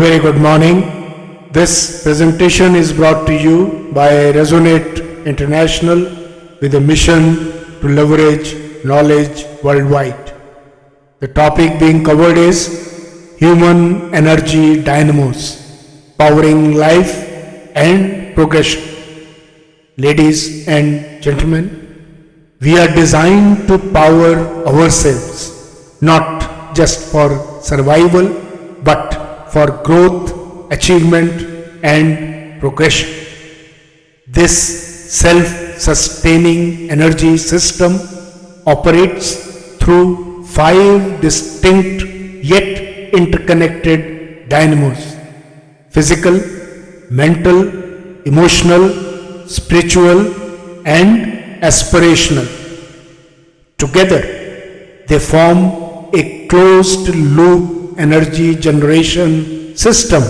very good morning. This presentation is brought to you by Resonate International with a mission to leverage knowledge worldwide. The topic being covered is Human Energy Dynamos, Powering Life and Progression. Ladies and gentlemen, we are designed to power ourselves, not just for survival, but for growth, achievement, and progression. This self-sustaining energy system operates through 5 distinct yet interconnected dynamos: physical, mental, emotional, spiritual, and aspirational. Together, they form a closed-loop energy generation system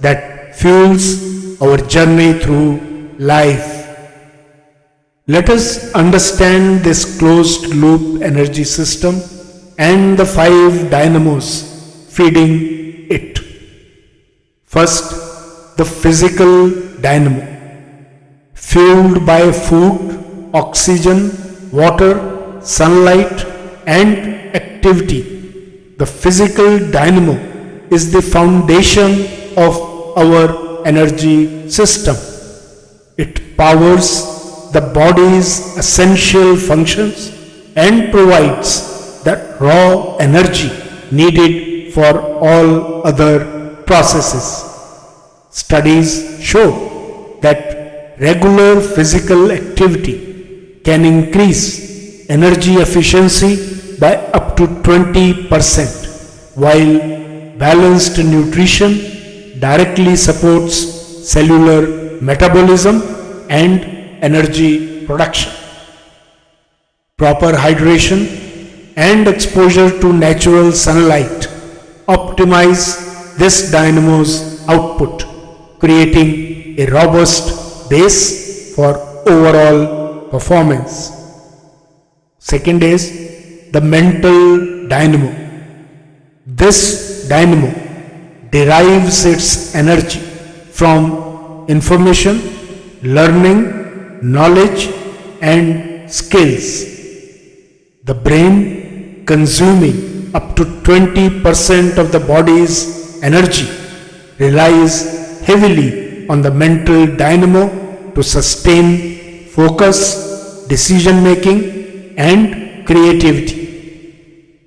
that fuels our journey through life. Let us understand this closed-loop energy system and the 5 dynamos feeding it. First, the physical dynamo. Fueled by food, oxygen, water, sunlight, and activity, the physical dynamo is the foundation of our energy system. It powers the body's essential functions and provides the raw energy needed for all other processes. Studies show that regular physical activity can increase energy efficiency by up to 20%, while balanced nutrition directly supports cellular metabolism and energy production. Proper hydration and exposure to natural sunlight optimize this dynamo's output, creating a robust base for overall performance. Second is the mental dynamo. This dynamo derives its energy from information, learning, knowledge, and skills. The brain, consuming up to 20% of the body's energy, relies heavily on the mental dynamo to sustain focus, decision making, and creativity.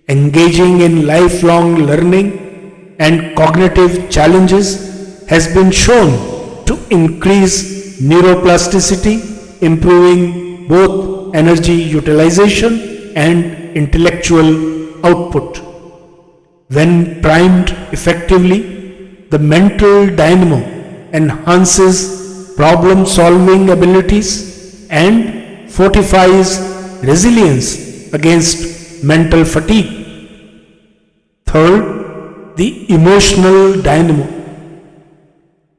Engaging in lifelong learning and cognitive challenges has been shown to increase neuroplasticity, improving both energy utilization and intellectual output. When primed effectively, the mental dynamo enhances problem-solving abilities and fortifies resilience against mental fatigue. Third, the emotional dynamo.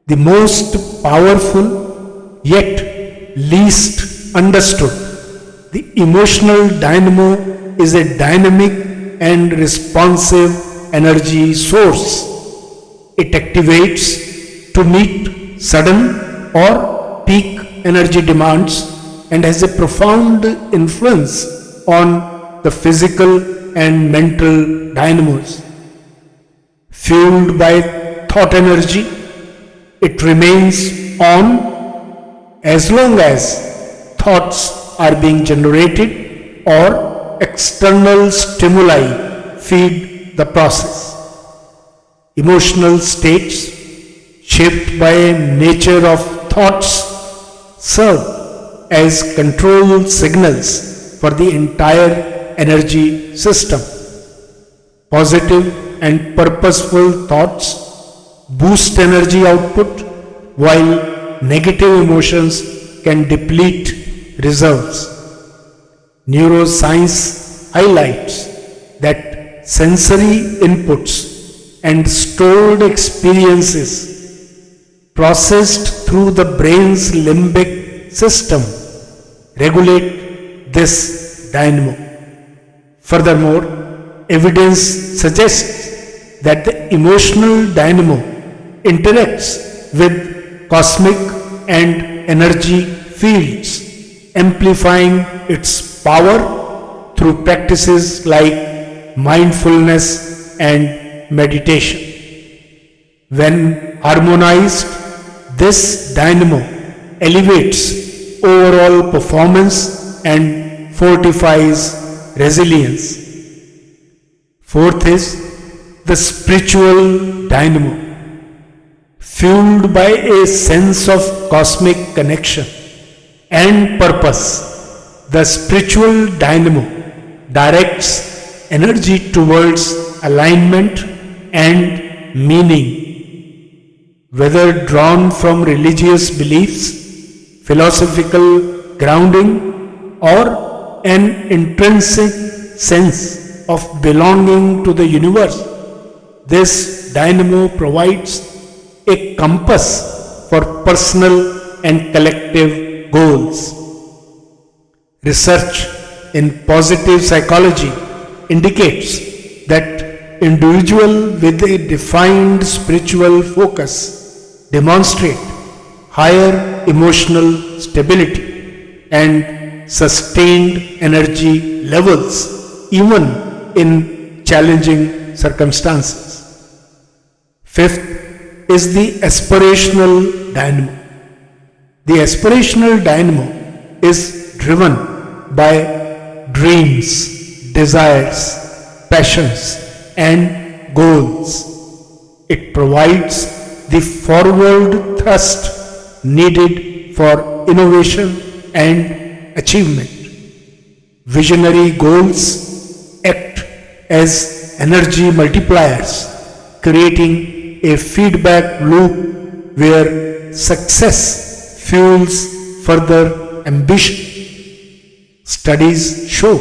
The most powerful yet least understood. The emotional dynamo is a dynamic and responsive energy source. It activates to meet sudden or peak energy demands and has a profound influence on the physical and mental dynamos. Fueled by thought energy, it remains on as long as thoughts are being generated or external stimuli feed the process. Emotional states shaped by nature of thoughts serve as control signals for the entire energy system. Positive and purposeful thoughts boost energy output, while negative emotions can deplete reserves. Neuroscience highlights that sensory inputs and stored experiences processed through the brain's limbic system regulate this dynamo. Furthermore, evidence suggests that the emotional dynamo interacts with cosmic and energy fields, amplifying its power through practices like mindfulness and meditation. When harmonized, this dynamo elevates overall performance and fortifies resilience. Fourth is the spiritual dynamo. Fueled by a sense of cosmic connection and purpose, the spiritual dynamo directs energy towards alignment and meaning. Whether drawn from religious beliefs, philosophical grounding, or an intrinsic sense of belonging to the universe, this dynamo provides a compass for personal and collective goals. Research in positive psychology indicates that individuals with a defined spiritual focus demonstrate higher emotional stability and sustained energy levels even in challenging circumstances. Fifth is the aspirational dynamo. The aspirational dynamo is driven by dreams, desires, passions, and goals. It provides the forward thrust needed for innovation and achievement. Visionary goals act as energy multipliers, creating a feedback loop where success fuels further ambition. Studies show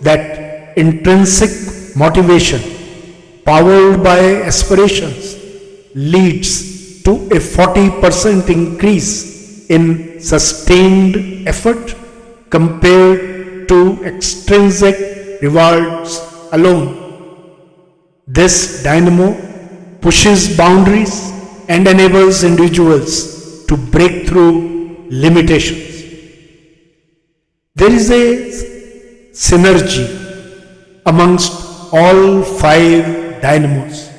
that intrinsic motivation, powered by aspirations, leads to a 40% increase in sustained effort compared to extrinsic rewards alone. This dynamo pushes boundaries and enables individuals to break through limitations. There is a synergy amongst all five dynamos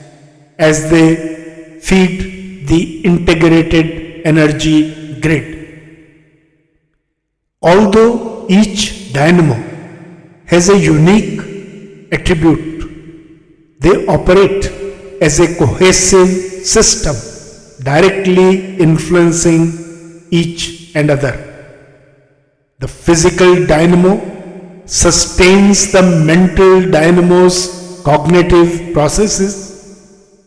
as they feed the integrated energy grid. Although each dynamo has a unique attribute, they operate as a cohesive system, directly influencing each and other. The physical dynamo sustains the mental dynamo's cognitive processes,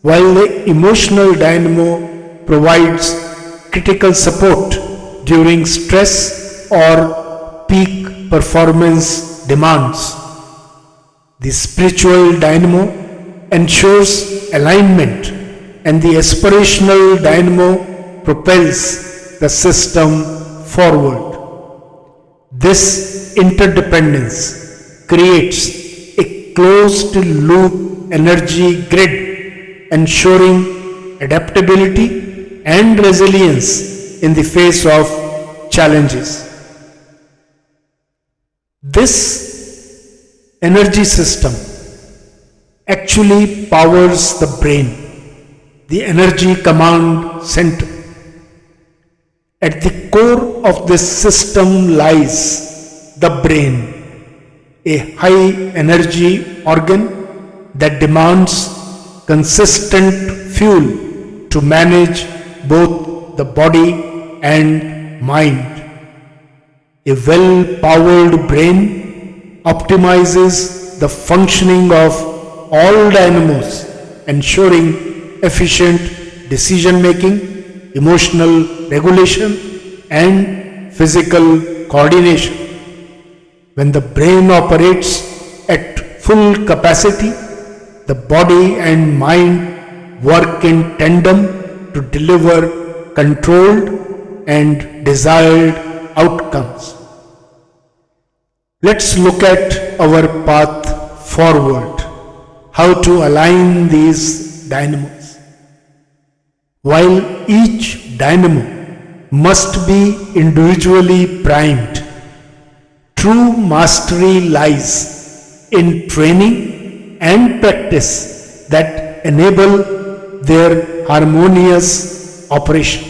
while the emotional dynamo provides critical support during stress or peak performance demands. The spiritual dynamo ensures alignment, and the aspirational dynamo propels the system forward. This interdependence creates a closed loop energy grid, ensuring adaptability and resilience in the face of challenges. This energy system actually powers the brain, the energy command center. At the core of this system lies the brain, a high energy organ that demands consistent fuel to manage both the body and mind. A well-powered brain optimizes the functioning of all dynamos, ensuring efficient decision-making, emotional regulation, and physical coordination. When the brain operates at full capacity, the body and mind work in tandem to deliver controlled and desired outcomes. Let's look at our path forward, how to align these dynamos. While each dynamo must be individually primed, true mastery lies in training and practice that enable their harmonious operation.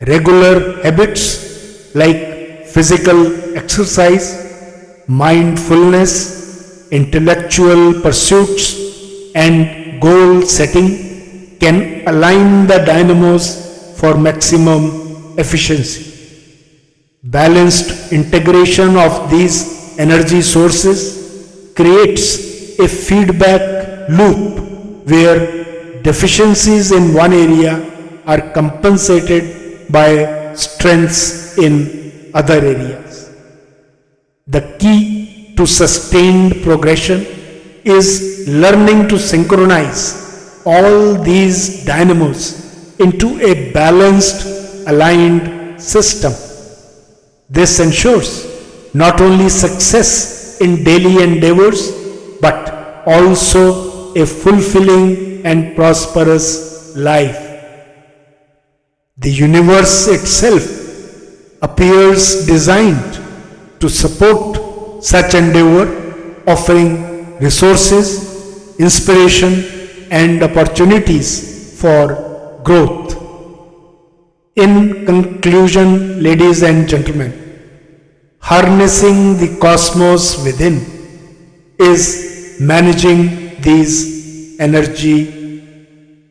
Regular habits like physical exercise, mindfulness, intellectual pursuits, and goal setting can align the dynamos for maximum efficiency. Balanced integration of these energy sources creates a feedback loop where deficiencies in one area are compensated by strengths in other areas. The key to sustained progression is learning to synchronize all these dynamos into a balanced, aligned system. This ensures not only success in daily endeavors but also a fulfilling and prosperous life. The universe itself appears designed to support such endeavor, offering resources, inspiration, and opportunities for growth. In conclusion, ladies and gentlemen, harnessing the cosmos within is managing these energy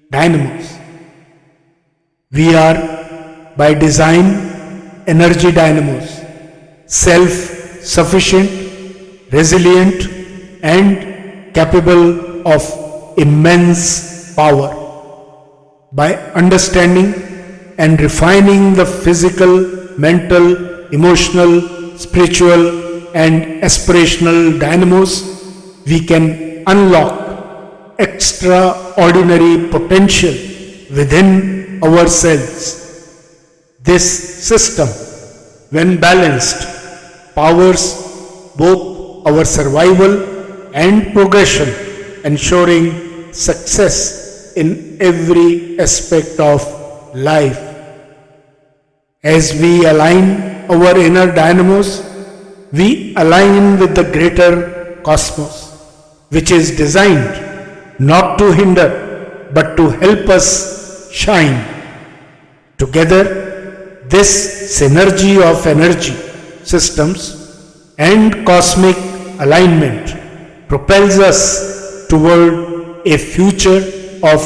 dynamos. We are, by design, energy dynamos, self-sufficient, resilient, and capable of immense power. By understanding and refining the physical, mental, emotional, spiritual, and aspirational dynamos, we can unlock extraordinary potential within ourselves. This system, when balanced, powers both our survival and progression, ensuring success in every aspect of life. As we align our inner dynamos, we align with the greater cosmos, which is designed not to hinder but to help us shine. Together, this synergy of energy, systems, and cosmic alignment propels us toward a future of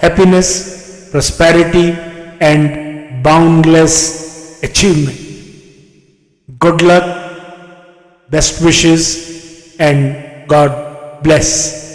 happiness, prosperity, and boundless achievement. Good luck, best wishes, and God bless.